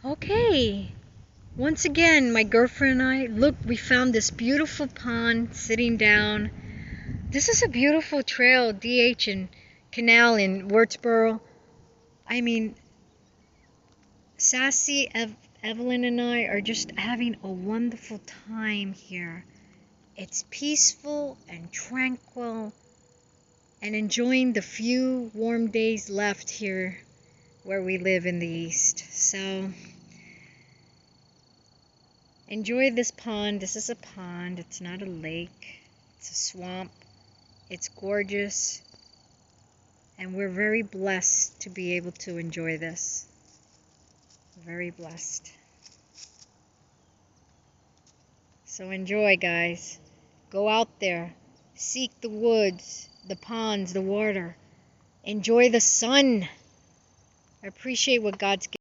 Okay, once again, my girlfriend and I, look, we found this beautiful pond sitting down. This is a beautiful trail, DH and Canal in Wurtsboro. I mean, Sassy, Evelyn and I are just having a wonderful time here. It's peaceful and tranquil and enjoying the few warm days left here where we live in the East. So, enjoy this pond. This is a pond. It's not a lake. It's a swamp. It's gorgeous. And we're very blessed to be able to enjoy this. Very blessed. So enjoy, guys. Go out there. Seek the woods, the ponds, the water. Enjoy the sun. Appreciate what God's given.